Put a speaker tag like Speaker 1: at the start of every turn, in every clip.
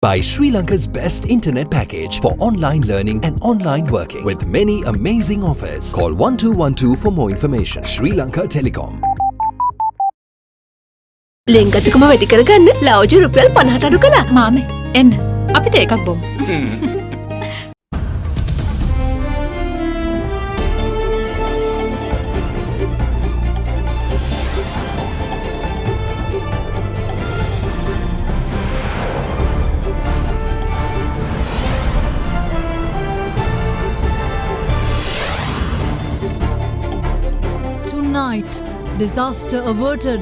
Speaker 1: Buy Sri Lanka's best internet package for online learning and online working with many amazing offers. Call 1212 for more information. Sri Lanka Telecom.
Speaker 2: ලෙන්ගතුකම වැඩි කරගන්න ලව්ජු රුපියල් 50ට අඩු කළා.
Speaker 3: මාමේ එන්න අපිට එකක් බොමු.
Speaker 4: Tonight, disaster averted.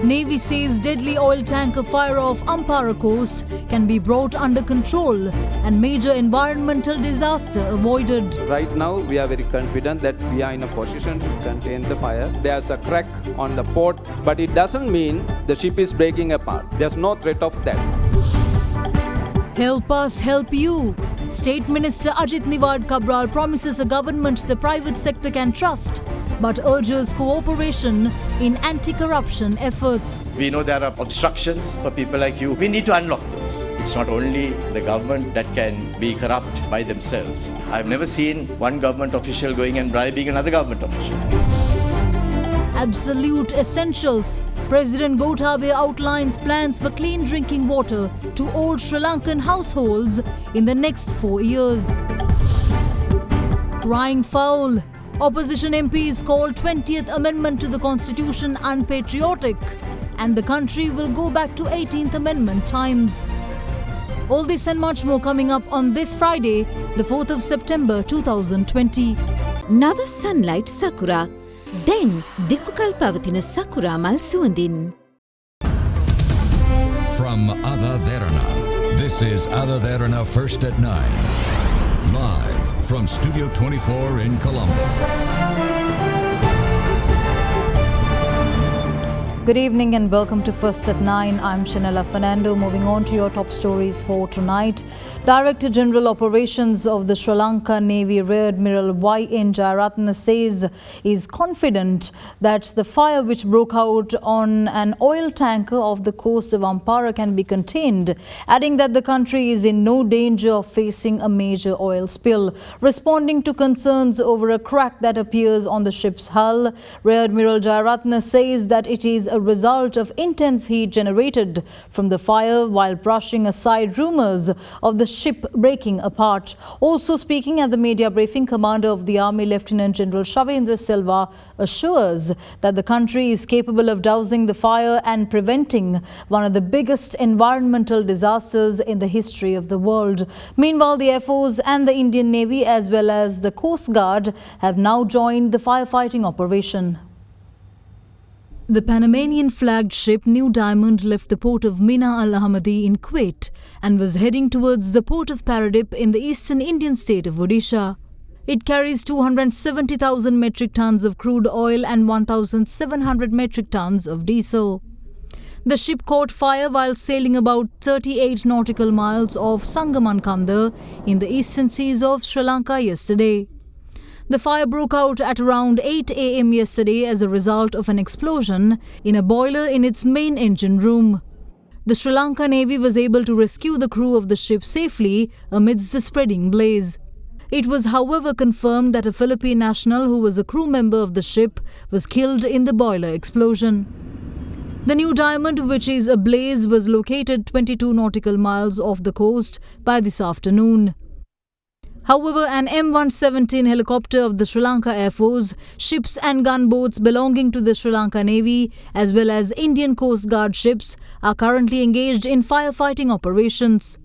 Speaker 4: Navy says deadly oil tanker fire off Ampara coast can be brought under control and major environmental disaster avoided.
Speaker 5: Right now, we are very confident that we are in a position to contain the fire. There's a crack on the port, but it doesn't mean the ship is breaking apart. There's no threat of that.
Speaker 4: Help us help you. State Minister Ajit Niwad Kabral promises a government the private sector can trust, but urges cooperation in anti-corruption efforts.
Speaker 6: We know there are obstructions for people like you. We need to unlock those. It's not only the government that can be corrupt by themselves. I've never seen one government official going and bribing another government official.
Speaker 4: Absolute essentials. President Gotabaya outlines plans for clean drinking water to all Sri Lankan households in the next 4 years. Crying foul. Opposition MPs call 20th Amendment to the Constitution unpatriotic, and the country will go back to 18th Amendment times. All this and much more coming up on this Friday, the 4th of September 2020.
Speaker 3: නව sunlight sakura. Then දිකුකල් පවතින sakura මල් සුවඳින්.
Speaker 7: From AdaDerana, this is AdaDerana First at 9. Live from Studio 24 in Colombo.
Speaker 4: Good evening and welcome to First at 9. I'm Shanella Fernando. Moving on to your top stories for tonight. Director General Operations of the Sri Lanka Navy Rear Admiral Y.N. Jayaratne says is confident that the fire which broke out on an oil tanker off the coast of Ampara can be contained, adding that the country is in no danger of facing a major oil spill. Responding to concerns over a crack that appears on the ship's hull, Rear Admiral Jayaratne says that it is a result of intense heat generated from the fire, while brushing aside rumours of the ship breaking apart. Also speaking at the media briefing, Commander of the Army Lieutenant General Shavendra Silva assures that the country is capable of dousing the fire and preventing one of the biggest environmental disasters in the history of the world. Meanwhile, the Air Force and the Indian Navy as well as the Coast Guard have now joined the firefighting operation. The Panamanian flagged ship New Diamond left the port of Mina Al Ahmadi in Kuwait and was heading towards the port of Paradip in the eastern Indian state of Odisha. It carries 270,000 metric tons of crude oil and 1,700 metric tons of diesel. The ship caught fire while sailing about 38 nautical miles off Sangamankanda in the eastern seas of Sri Lanka yesterday. The fire broke out at around 8 a.m. yesterday as a result of an explosion in a boiler in its main engine room. The Sri Lanka Navy was able to rescue the crew of the ship safely amidst the spreading blaze. It was, however, confirmed that a Philippine national who was a crew member of the ship was killed in the boiler explosion. The New Diamond, which is ablaze, was located 22 nautical miles off the coast by this afternoon. However, an M117 helicopter of the Sri Lanka Air Force, ships and gunboats belonging to the Sri Lanka Navy as well as Indian Coast Guard ships are currently engaged in firefighting operations.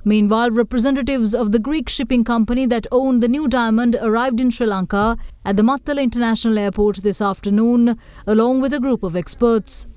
Speaker 4: Meanwhile, representatives of the Greek shipping company that owned the New Diamond arrived in Sri Lanka at the Mattala International Airport this afternoon along with a group of experts.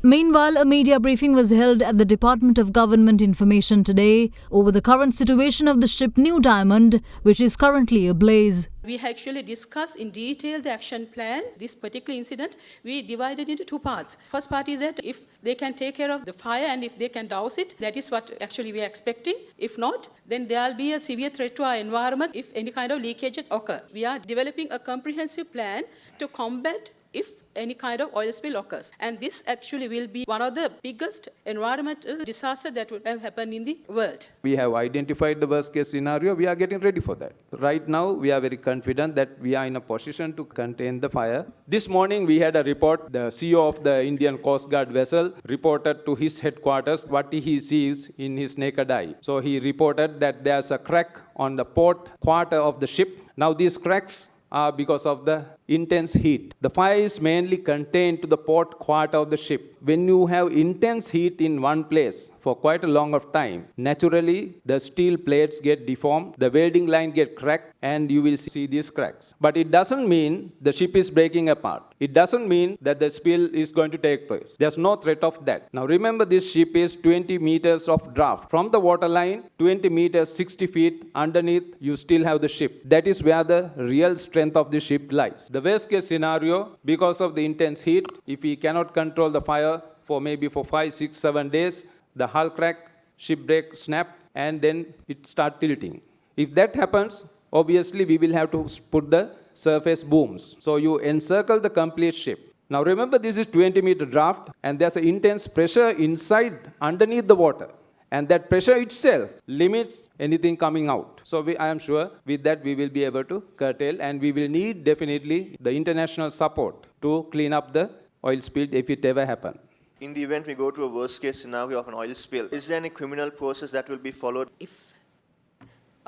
Speaker 4: Meanwhile, a media briefing was held at the Department of Government Information today over the current situation of the ship New Diamond, which is currently ablaze.
Speaker 8: We actually discussed in detail the action plan. This particular incident, we divided into two parts. First part is that if they can take care of the fire and if they can douse it, that is what actually we are expecting. If not, then there will be a severe threat to our environment if any kind of leakages occur. We are developing a comprehensive plan to combat if any kind of oil spill occurs. And this actually will be one of the biggest environmental disaster that will have happened in the world.
Speaker 5: We have identified the worst case scenario. We are getting ready for that. Right now, we are very confident that we are in a position to contain the fire. This morning, we had a report. The CEO of the Indian Coast Guard vessel reported to his headquarters what he sees in his naked eye. So he reported that there's a crack on the port quarter of the ship. Now, these cracks are because of the intense heat. The fire is mainly contained to the port quarter of the ship. When you have intense heat in one place for quite a long of time, naturally the steel plates get deformed, the welding line get cracked, and you will see these cracks. But it doesn't mean the ship is breaking apart. It doesn't mean that the spill is going to take place. There's no threat of that. Now remember, this ship is 20 meters of draft. From the waterline, 20 meters, 60 feet underneath, you still have the ship. That is where the real strength of the ship lies. The worst case scenario, because of the intense heat, if we cannot control the fire for maybe for 5, 6, 7 days, the hull crack, ship break, snap, and then it start tilting. If that happens, obviously we will have to put the surface booms. So you encircle the complete ship. Now remember, this is 20-meter draft, and there's an intense pressure inside, underneath the water. And that pressure itself limits anything coming out. So I am sure with that we will be able to curtail, and we will need definitely the international support to clean up the oil spill if it ever happens.
Speaker 9: In the event we go to a worst case scenario of an oil spill, is there any criminal process that will be followed?
Speaker 8: If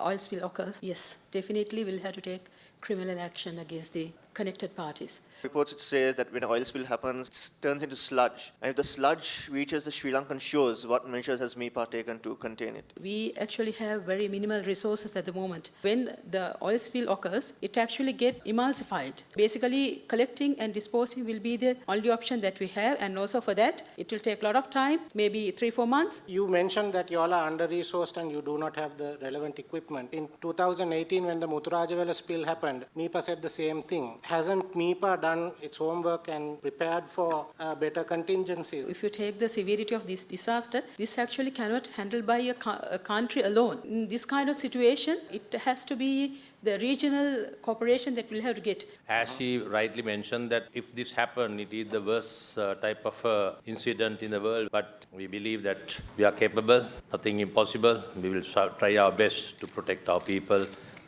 Speaker 8: oil spill occurs, yes, definitely we'll have to take criminal action against the connected parties.
Speaker 9: Reports say that when an oil spill happens, it turns into sludge. And if the sludge reaches the Sri Lankan shores, what measures has MIPA taken to contain it?
Speaker 8: We actually have very minimal resources at the moment. When the oil spill occurs, it actually gets emulsified. Basically, collecting and disposing will be the only option that we have, and also for that, it will take a lot of time, maybe 3-4 months.
Speaker 10: You mentioned that you all are under-resourced and you do not have the relevant equipment. In 2018, when the Muthurajawala spill happened, MIPA said the same thing. Hasn't MIPA done its homework and prepared for better contingencies?
Speaker 8: If you take the severity of this disaster, this actually cannot handle by a country alone. In this kind of situation, it has to be the regional cooperation that will have to get.
Speaker 11: As she rightly mentioned, that if this happened, it is the worst type of incident in the world. But we believe that we are capable, nothing impossible. We will try our best to protect our people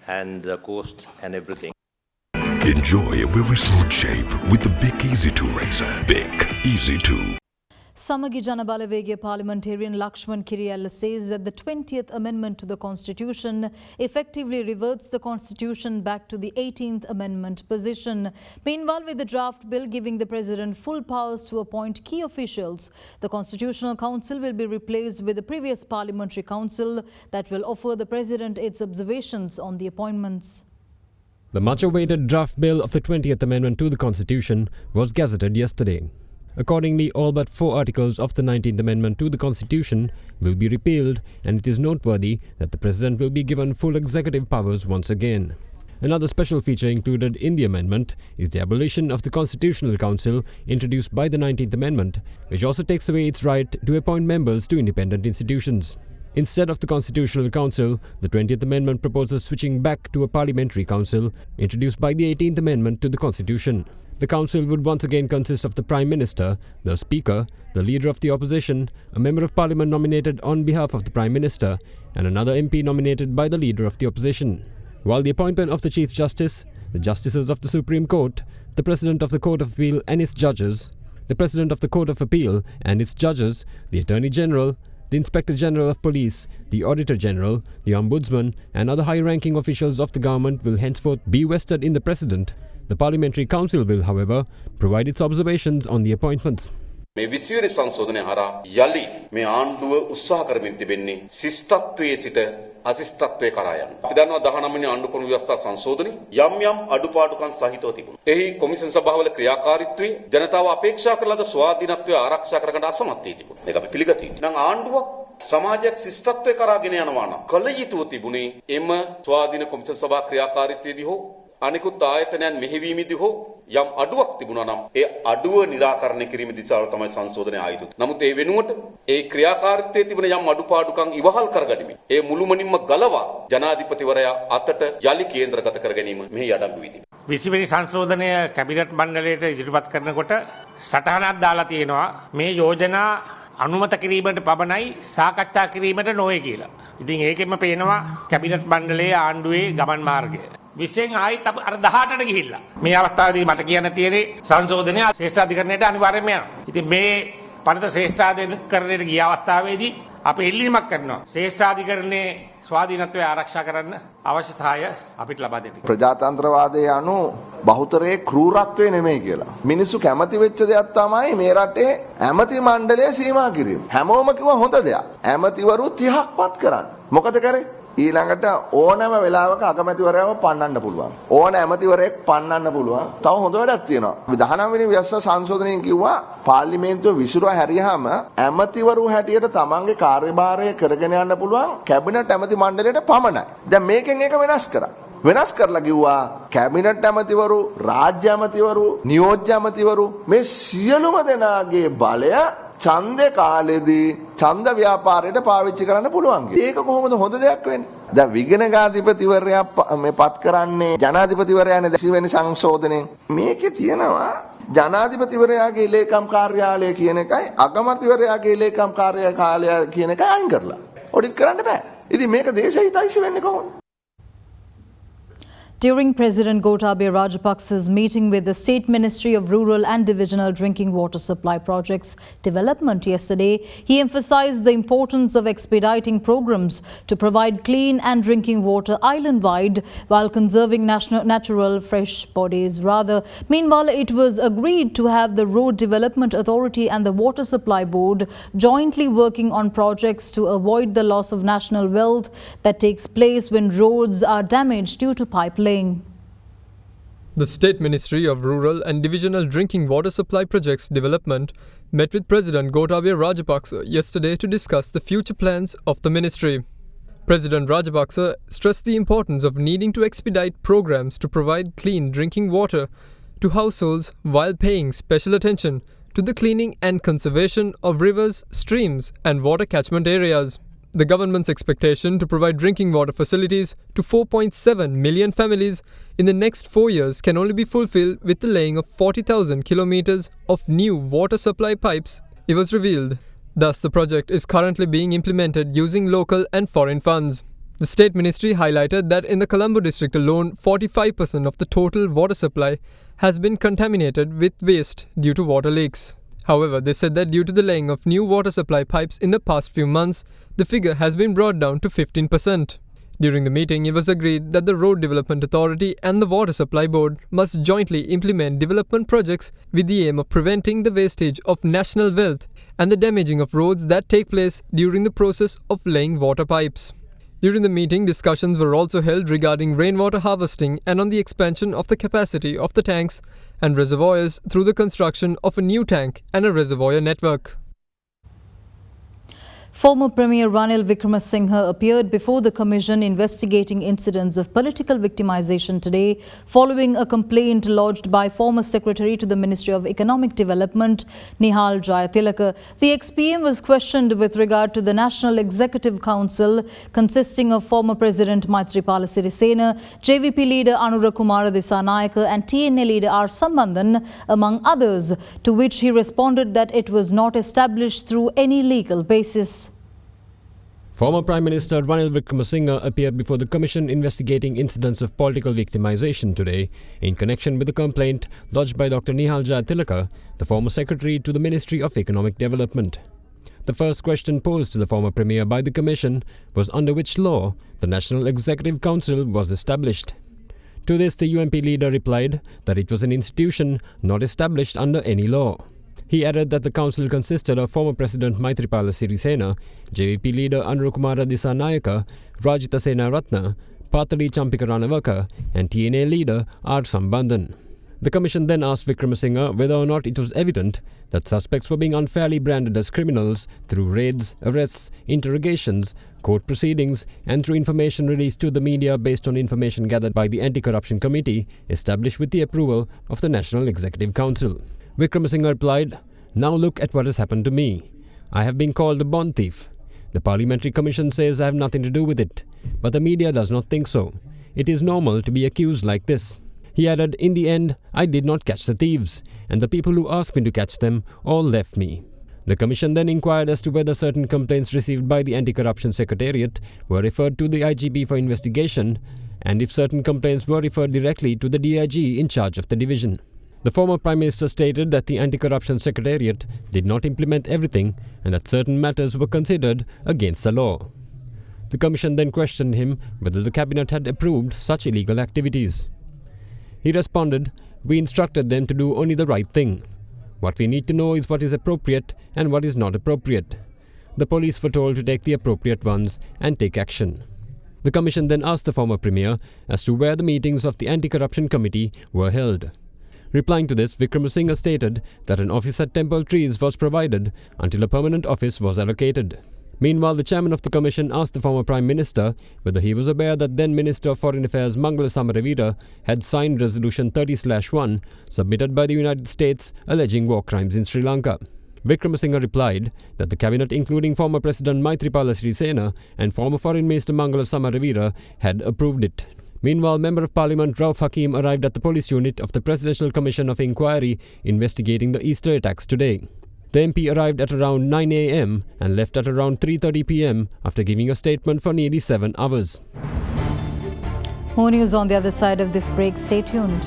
Speaker 11: and the coast and everything.
Speaker 7: Enjoy a very smooth shave with the Big Easy 2 razor. Big Easy 2.
Speaker 4: Samagi Janabalawege parliamentarian Lakshman Kiriyalla says that the 20th Amendment to the Constitution effectively reverts the Constitution back to the 18th Amendment position. Meanwhile, with the draft bill giving the President full powers to appoint key officials, the Constitutional Council will be replaced with the previous Parliamentary Council that will offer the President its observations on the appointments.
Speaker 12: The much-awaited draft bill of the 20th Amendment to the Constitution was gazetted yesterday. Accordingly, all but 4 articles of the 19th Amendment to the Constitution will be repealed, and it is noteworthy that the President will be given full executive powers once again. Another special feature included in the amendment is the abolition of the Constitutional Council introduced by the 19th Amendment, which also takes away its right to appoint members to independent institutions. Instead of the Constitutional Council, the 20th Amendment proposes switching back to a Parliamentary Council introduced by the 18th Amendment to the Constitution. The Council would once again consist of the Prime Minister, the Speaker, the Leader of the Opposition, a Member of Parliament nominated on behalf of the Prime Minister, and another MP nominated by the Leader of the Opposition. While the appointment of the Chief Justice, the Justices of the Supreme Court, the President of the Court of Appeal and its judges, the President of the Court of Appeal and its judges, the Attorney General, the Inspector General of Police, the Auditor General, the Ombudsman and other high-ranking officials of the government will henceforth be vested in the President. The Parliamentary Council will, however, provide its observations on the appointments.
Speaker 13: මේ 20 වෙනි සංශෝධනය හරහා යලි මේ ආණ්ඩුව උත්සාහ කරමින් තිබෙන්නේ ශිෂ්ටත්වයේ සිට අශිෂ්ටත්වයේ කරා යන්න. අපි දන්නවා 19 වෙනි ආණ්ඩුක්‍රම ව්‍යවස්ථා සංශෝධනය යම් අඩුපාඩුකම් සහිතව තිබුණා. එහි කොමිෂන් සභාවල ක්‍රියාකාරීත්වය ජනතාව අපේක්ෂා කරන ලද ස්වාධීනත්වය ආරක්ෂා කරගන්න අසමත් වී තිබුණා. මේක අපි පිළිගත යුතුයි. නම් ආණ්ඩුවක් සමාජයක් ශිෂ්ටත්වයේ කරා ගෙන යනවා නම් කල යුතුව තිබුණේ එම ස්වාධීන කොමිෂන් සභා ක්‍රියාකාරීත්වයේදී හෝ අනිකුත් ආයතනයන් මෙහෙවීමේදී හෝ යම් අඩුවක් තිබුණා නම් ඒ අඩුව නිරාකරණය කිරීම දිශාව තමයි සංශෝධනය ආයුතු. නමුත් ඒ වෙනුවට ඒ ක්‍රියාකාරීත්වයේ තිබෙන යම් අඩුපාඩුකම් ඉවහල් කරගනිමින් ඒ මුළුමනින්ම ගලවා ජනාධිපතිවරයා අතට යලි කේන්ද්‍රගත කර ගැනීම මෙහි අඩංගු වී තිබෙනවා.
Speaker 14: 20වෙනි සංශෝධනය කැබිනට් මණ්ඩලයට ඉදිරිපත් කරනකොට සටහනක් දාලා තියෙනවා මේ යෝජනා අනුමත කිරීමට පමණයි සාකච්ඡා කිරීමට නොවේ කියලා. ඉතින් ඒකෙම පේනවා කැබිනට් මණ්ඩලයේ ආණ්ඩුවේ ගමන් මාර්ගය. විශේෂයෙන් ආයිත් අර 18ට ගිහිල්ලා මේ අවස්ථාවේදී මට කියන්න තියෙන්නේ සංශෝධනය ශ්‍රේෂ්ඨාධිකරණයට අනිවාර්යයෙන්ම යනවා. ඉතින් මේ පනත ශ්‍රේෂ්ඨාධිකරණයට ගිය අවස්ථාවේදී අපි ඉල්ලීමක් කරනවා. ශ්‍රේෂ්ඨාධිකරණයේ ස්වාධීනත්වය ආරක්ෂා කරන්න අවශ්‍යතාවය අපිට ලබා දෙන්න.
Speaker 15: ප්‍රජාතන්ත්‍රවාදයේ අනු බහුතරයේ ක්‍රූරත්වය නෙමෙයි කියලා. මිනිස්සු කැමති වෙච්ච දෙයක් තමයි මේ රටේ ඇමති මණ්ඩලය සීමා කිරීම. හැමෝම කිව්වා හොඳ දෙයක්. ඇමතිවරු 30ක් පත් කරන්න. මොකද කරේ? ඊළඟට ඕනෑම වෙලාවක අගමැතිවරයාව පන්නන්න පුළුවන්. ඕන ඇමතිවරයෙක් පන්නන්න පුළුවන්. තව හොඳ වැඩක් තියෙනවා. 19 වෙනි ව්‍යවස්ථා සංශෝධනයෙන් කිව්වා පාර්ලිමේන්තුව විසිරුවා හැරියාම ඇමතිවරු හැටියට තමන්ගේ කාර්යභාරය කරගෙන යන්න පුළුවන් කැබිනට් ඇමති මණ්ඩලයට පමණයි. දැන් මේකෙන් ඒක වෙනස් කරා. වෙනස් කරලා කිව්වා කැබිනට් ඇමතිවරු, රාජ්‍ය ඇමතිවරු, නියෝජ්‍ය ඇමතිවරු මේ සියලුම දෙනාගේ බලය ඡන්දේ කාලෙදී ඡන්ද ව්‍යාපාරයට පාවිච්චි කරන්න පුළුවන්. ඒක කොහොමද හොඳ දෙයක් වෙන්නේ? දැන් විගණකාධිපතිවරයා මේ පත් කරන්නේ ජනාධිපතිවරයානේ 20 වෙනි සංශෝධනයෙන්. මේකේ තියෙනවා ජනාධිපතිවරයාගේ ලේකම් කාර්යාලය කියන එකයි අගමැතිවරයාගේ ලේකම් කාර්යාලය කියන එකයි අයින් කරලා. ඔඩිට් කරන්න බෑ. ඉතින් මේක දේශහිතයිසි වෙන්නේ කොහොමද?
Speaker 4: During President Gotabaya Rajapaksa's meeting with the State Ministry of Rural and Divisional Drinking Water Supply Projects Development yesterday, he emphasized the importance of expediting programs to provide clean and drinking water island-wide while conserving natural fresh bodies. Meanwhile, it was agreed to have the Road Development Authority and the Water Supply Board jointly working on projects to avoid the loss of national wealth that takes place when roads are damaged due to pipe laying.
Speaker 16: The State Ministry of Rural and Divisional Drinking Water Supply Projects Development met with President Gotabaya Rajapaksa yesterday to discuss the future plans of the ministry. President Rajapaksa stressed the importance of needing to expedite programs to provide clean drinking water to households while paying special attention to the cleaning and conservation of rivers, streams and water catchment areas. The government's expectation to provide drinking water facilities to 4.7 million families in the next 4 years can only be fulfilled with the laying of 40,000 kilometers of new water supply pipes, it was revealed. Thus, the project is currently being implemented using local and foreign funds. The State Ministry highlighted that in the Colombo district alone, 45% of the total water supply has been contaminated with waste due to water leaks. However, they said that due to the laying of new water supply pipes in the past few months, the figure has been brought down to 15%. During the meeting, it was agreed that the Road Development Authority and the Water Supply Board must jointly implement development projects with the aim of preventing the wastage of national wealth and the damaging of roads that take place during the process of laying water pipes. During the meeting, discussions were also held regarding rainwater harvesting and on the expansion of the capacity of the tanks and reservoirs through the construction of a new tank and a reservoir network.
Speaker 4: Former Premier Ranil Wickremesinghe appeared before the commission investigating incidents of political victimization today following a complaint lodged by former Secretary to the Ministry of Economic Development Nihal Jayatilaka. The ex-PM was questioned with regard to the National Executive Council consisting of former President Maithripala Sirisena, JVP leader Anura Kumara Dissanayaka and TNA leader R. Sambandhan, among others, to which he responded that it was not established through any legal basis.
Speaker 12: Former Prime Minister Ranil Wickremesinghe appeared before the commission investigating incidents of political victimization today in connection with the complaint lodged by Dr. Nihal Jayatilaka, the former Secretary to the Ministry of Economic Development. The first question posed to the former Premier by the commission was under which law the National Executive Council was established. To this, the UMP leader replied that it was an institution not established under any law. He added that the council consisted of former President Maithripala Sirisena, JVP leader Anura Kumara Dissanayaka, Rajita Senaratne, Pathari Champika Ranawaka and TNA leader R. Sambandhan. The commission then asked Wickremesinghe whether or not it was evident that suspects were being unfairly branded as criminals through raids, arrests, interrogations, court proceedings and through information released to the media based on information gathered by the Anti-Corruption Committee established with the approval of the National Executive Council. Wickremesinghe replied, "Now look at what has happened to me. I have been called a bond thief. The Parliamentary Commission says I have nothing to do with it, but the media does not think so. It is normal to be accused like this." He added, "In the end, I did not catch the thieves, and the people who asked me to catch them all left me." The Commission then inquired as to whether certain complaints received by the Anti-Corruption Secretariat were referred to the IGP for investigation, and if certain complaints were referred directly to the DIG in charge of the division. The former Prime Minister stated that the Anti-Corruption Secretariat did not implement everything and that certain matters were considered against the law. The Commission then questioned him whether the Cabinet had approved such illegal activities. He responded, "We instructed them to do only the right thing. What we need to know is what is appropriate and what is not appropriate. The police were told to take the appropriate ones and take action." The Commission then asked the former Premier as to where the meetings of the Anti-Corruption Committee were held. Replying to this, Wickremesinghe stated that an office at Temple Trees was provided until a permanent office was allocated. Meanwhile, the chairman of the commission asked the former Prime Minister whether he was aware that then Minister of Foreign Affairs Mangala Samaravira had signed Resolution 30/1 submitted by the United States alleging war crimes in Sri Lanka. Wickremesinghe replied that the cabinet, including former President Maithripala Sirisena and former Foreign Minister Mangala Samaravira, had approved it. Meanwhile, Member of Parliament Rauf Hakeem arrived at the police unit of the Presidential Commission of Inquiry investigating the Easter attacks today. The MP arrived at around 9 a.m. and left at around 3:30 p.m. after giving a statement for nearly 7 hours.
Speaker 4: More news on the other side of this break. Stay tuned.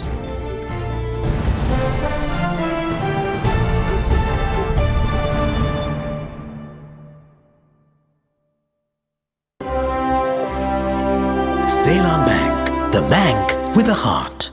Speaker 17: Ceylon Bank, the bank with a heart.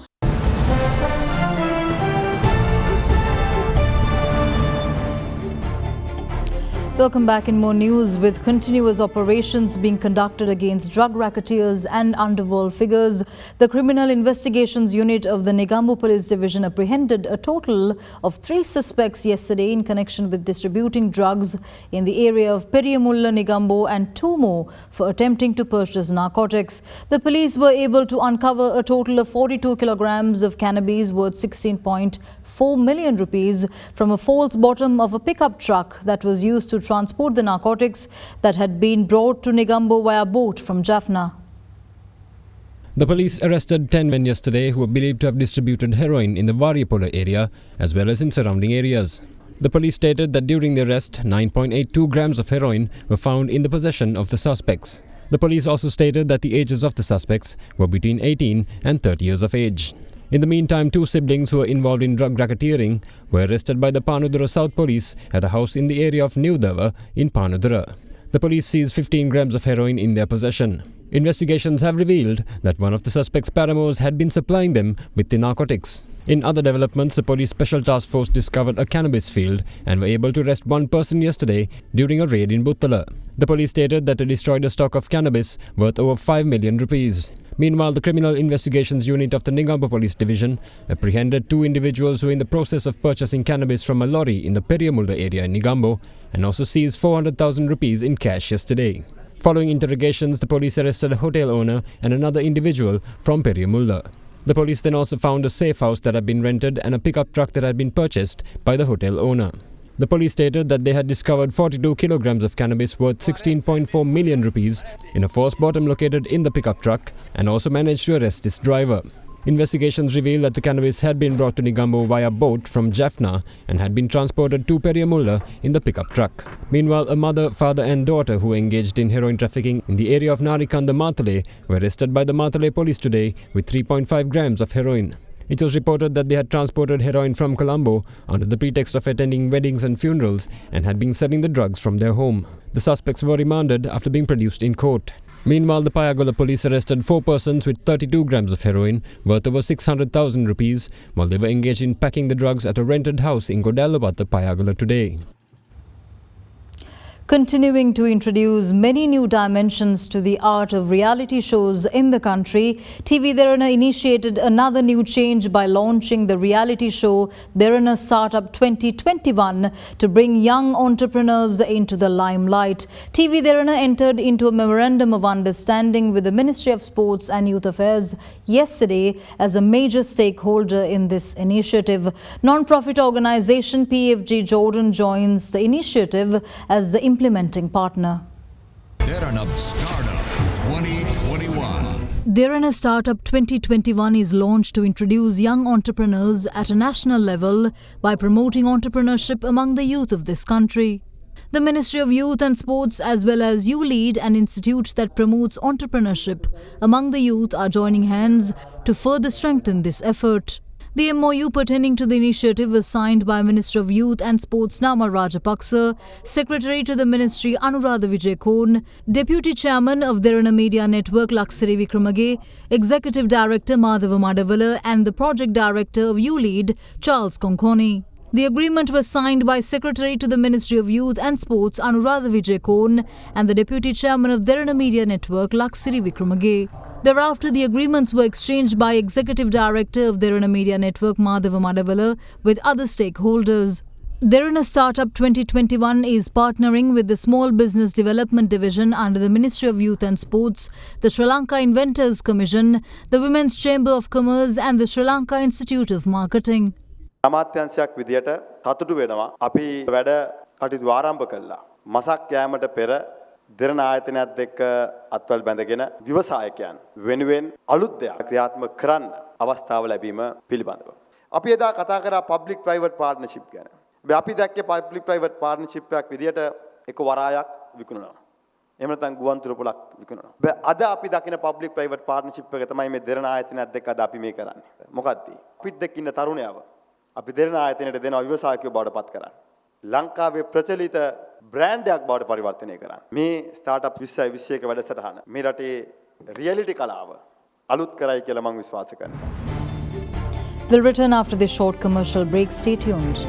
Speaker 4: Welcome back. In more news, with continuous operations being conducted against drug racketeers and underworld figures, the Criminal Investigations Unit of the Negombo Police Division apprehended a total of 3 suspects yesterday in connection with distributing drugs in the area of Periyamulla, Negombo, and 2 more for attempting to purchase narcotics. The police were able to uncover a total of 42 kilograms of cannabis worth 16.4 million rupees from a false bottom of a pickup truck that was used to transport the narcotics that had been brought to Negombo via boat from Jaffna.
Speaker 12: The police arrested 10 men yesterday who were believed to have distributed heroin in the Variapola area as well as in surrounding areas. The police stated that during the arrest, 9.82 grams of heroin were found in the possession of the suspects. The police also stated that the ages of the suspects were between 18 and 30 years of age. In the meantime, 2 siblings who were involved in drug racketeering were arrested by the Panudara South Police at a house in the area of New Dava in Panudara. The police seized 15 grams of heroin in their possession. Investigations have revealed that one of the suspects' paramours had been supplying them with the narcotics. In other developments, the police special task force discovered a cannabis field and were able to arrest 1 person yesterday during a raid in Buttala. The police stated that they destroyed a stock of cannabis worth over 5 million rupees. Meanwhile, the Criminal Investigations Unit of the Negombo Police Division apprehended 2 individuals who were in the process of purchasing cannabis from a lorry in the Periyamulla area in Negombo and also seized 400,000 rupees in cash yesterday. Following interrogations, the police arrested a hotel owner and another individual from Periyamulla. The police then also found a safe house that had been rented and a pickup truck that had been purchased by the hotel owner. The police stated that they had discovered 42 kilograms of cannabis worth 16.4 million rupees in a false bottom located in the pickup truck and also managed to arrest its driver. Investigations reveal that the cannabis had been brought to Negombo via boat from Jaffna and had been transported to Periyamulla in the pickup truck. Meanwhile, a mother, father and daughter who engaged in heroin trafficking in the area of Narikanda, Matale were arrested by the Matale police today with 3.5 grams of heroin. It was reported that they had transported heroin from Colombo under the pretext of attending weddings and funerals and had been selling the drugs from their home. The suspects were remanded after being produced in court. Meanwhile, the Payagola police arrested 4 persons with 32 grams of heroin worth over 600,000 rupees while they were engaged in packing the drugs at a rented house in Godallabata, Payagola today.
Speaker 4: Continuing to introduce many new dimensions to the art of reality shows in the country, TV Derana initiated another new change by launching the reality show Derana Startup 2021 to bring young entrepreneurs into the limelight. TV Derana entered into a memorandum of understanding with the Ministry of Sports and Youth Affairs yesterday as a major stakeholder in this initiative. Non-profit organization PFG Jordan joins the initiative as the implementing partner.
Speaker 7: Derana Startup 2021.
Speaker 4: Derana Startup 2021 is launched to introduce young entrepreneurs at a national level by promoting entrepreneurship among the youth of this country. The Ministry of Youth and Sports as well as ULEAD, an institute that promotes entrepreneurship among the youth, are joining hands to further strengthen this effort. The MOU pertaining to the initiative was signed by Minister of Youth and Sports Nama Rajapaksa, Secretary to the Ministry Anuradha Vijayakon, Deputy Chairman of Derana Media Network Laksiri Wickremage, Executive Director Madhava Madavala and the Project Director of ULEAD Charles Konkoni. The agreement was signed by Secretary to the Ministry of Youth and Sports Anuradha Vijayakon and the Deputy Chairman of Derana Media Network Laksiri Wickremage. Thereafter, the agreements were exchanged by Executive Director of Derana Media Network Madhava Madavala with other stakeholders. Derana Startup 2021 is partnering with the Small Business Development Division under the Ministry of Youth and Sports, the Sri Lanka Inventors Commission, the Women's Chamber of Commerce and the Sri Lanka Institute of Marketing.
Speaker 18: අමාත්‍යංශයක් විදියට සතුටු වෙනවා අපි වැඩ කටයුතු ආරම්භ කළා. මසක් යෑමට පෙර දෙරණ ආයතනයත් එක්ක අත්වල බැඳගෙන ව්‍යවසායකයන් වෙනුවෙන් අලුත් දෙයක් ක්‍රියාත්මක කරන්න අවස්ථාව ලැබීම පිළිබඳව. අපි එදා කතා කරා පබ්ලික් ප්‍රයිවට් පාර්ට්නර්ෂිප් ගැන. අපි දැක්කේ පබ්ලික් ප්‍රයිවට් පාර්ට්නර්ෂිප් එකක් විදියට එක වරායක් විකුණනවා. එහෙම නැත්නම් ගුවන් තුරපලක් විකුණනවා. අද අපි දකින පබ්ලික් ප්‍රයිවට් පාර්ට්නර්ෂිප් එක තමයි මේ දෙරණ ආයතනයත් එක්ක අද අපි මේ කරන්නේ. මොකක්ද? අපිට දෙක ඉන්න තරුණයව අපි දෙරණ ආයතනයට දෙනවා ව්‍යවසායකයෝ බවට පත් කරන්න. ලංකාවේ ප්‍රචලිත බ්‍රෑන්ඩ් එකක් බවට පරිවර්තනය කරන්න. මේ ස්ටාර්ට්අප් 2021 වැඩසටහන මේ රටේ රියැලිටි කලාව අලුත් කරයි කියලා මම විශ්වාස කරනවා.
Speaker 4: We'll return after this short commercial break. Stay tuned.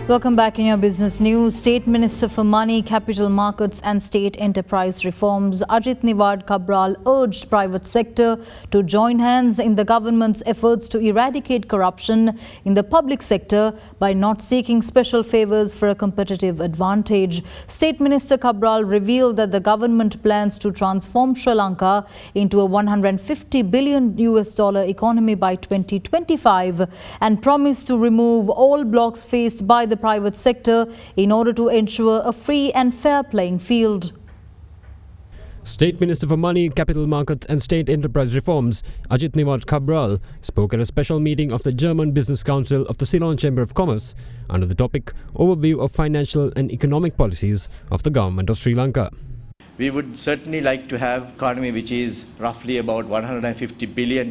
Speaker 4: Welcome back in your business news. State Minister for Money, Capital Markets and State Enterprise Reforms, Ajit Niwad Cabral, urged private sector to join hands in the government's efforts to eradicate corruption in the public sector by not seeking special favors for a competitive advantage. State Minister Cabral revealed that the government plans to transform Sri Lanka into a $150 billion economy by 2025 and promised to remove all blocks faced by the private sector in order to ensure a free and fair playing field.
Speaker 12: State Minister for Money, Capital Markets and State Enterprise Reforms, Ajit Niwad Cabral, spoke at a special meeting of the German Business Council of the Ceylon Chamber of Commerce under the topic Overview of Financial and Economic Policies of the Government of Sri Lanka.
Speaker 6: We would certainly like to have an economy which is roughly about $150 billion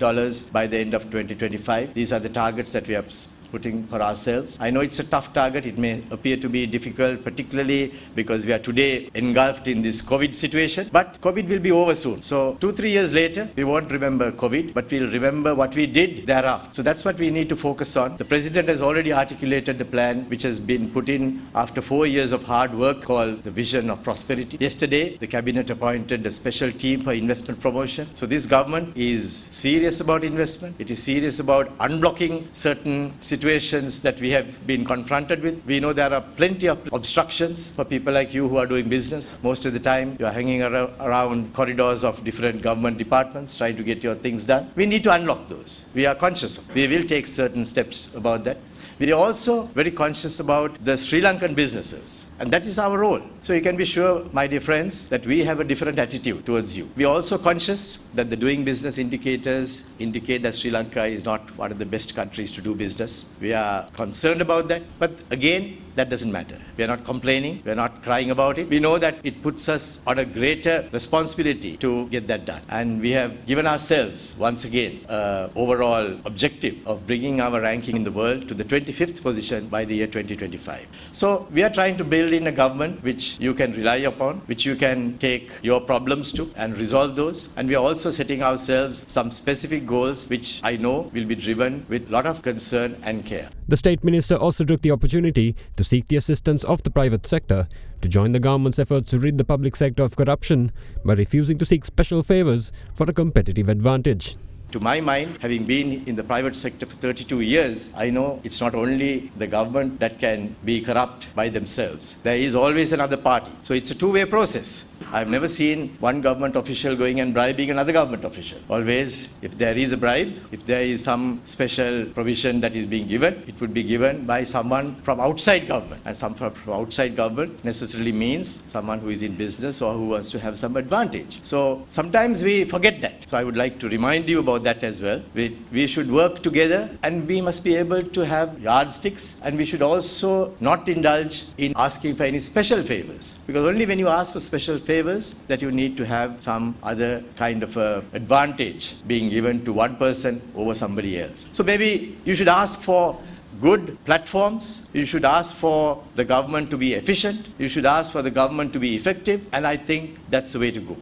Speaker 6: by the end of 2025. These are the targets that we are putting for ourselves. I know it's a tough target. It may appear to be difficult, particularly because we are today engulfed in this COVID situation. But COVID will be over soon. So 2-3 years later, we won't remember COVID, but we'll remember what we did thereafter. So that's what we need to focus on. The President has already articulated the plan which has been put in after 4 years of hard work called the Vision of Prosperity. Yesterday, the Cabinet appointed a special team for investment promotion. So this government is serious about investment. It is serious about unblocking certain situations that we have been confronted with. We know there are plenty of obstructions for people like you who are doing business. Most of the time, you are hanging around corridors of different government departments trying to get your things done. We need to unlock those. We are conscious of it. We will take certain steps about that. We are also very conscious about the Sri Lankan businesses, and that is our role. So you can be sure, my dear friends, that we have a different attitude towards you. We are also conscious that the doing business indicators indicate that Sri Lanka is not one of the best countries to do business. We are concerned about that, but again, that doesn't matter. We are not complaining. We are not crying about it. We know that it puts us on a greater responsibility to get that done. And we have given ourselves, once again, an overall objective of bringing our ranking in the world to the 25th position by the year 2025. So we are trying to build in a government which you can rely upon, which you can take your problems to and resolve those. And we are also setting ourselves some specific goals which I know will be driven with a lot of concern and care.
Speaker 12: The State Minister also took the opportunity to seek the assistance of the private sector to join the government's efforts to rid the public sector of corruption by refusing to seek special favours for a competitive advantage.
Speaker 6: To my mind, having been in the private sector for 32 years, I know it's not only the government that can be corrupt by themselves. There is always another party. So it's a two-way process. I've never seen one government official going and bribing another government official. Always, if there is a bribe, if there is some special provision that is being given, it would be given by someone from outside government. And some from outside government necessarily means someone who is in business or who wants to have some advantage. So sometimes we forget that. So I would like to remind you about that as well. We should work together, and we must be able to have yardsticks, and we should also not indulge in asking for any special favors, because only when you ask for special favors that you need to have some other kind of advantage being given to one person over somebody else. So maybe you should ask for good platforms, you should ask for the government to be efficient, you should ask for the government to be effective, and I think that's the way to go.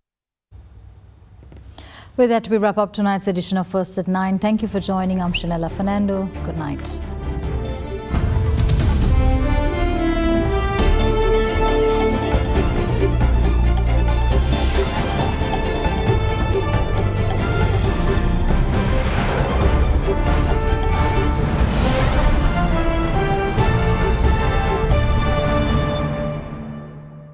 Speaker 4: With that, we wrap up tonight's edition of First at 9. Thank you for joining. I'm Shanella Fernando. Good night.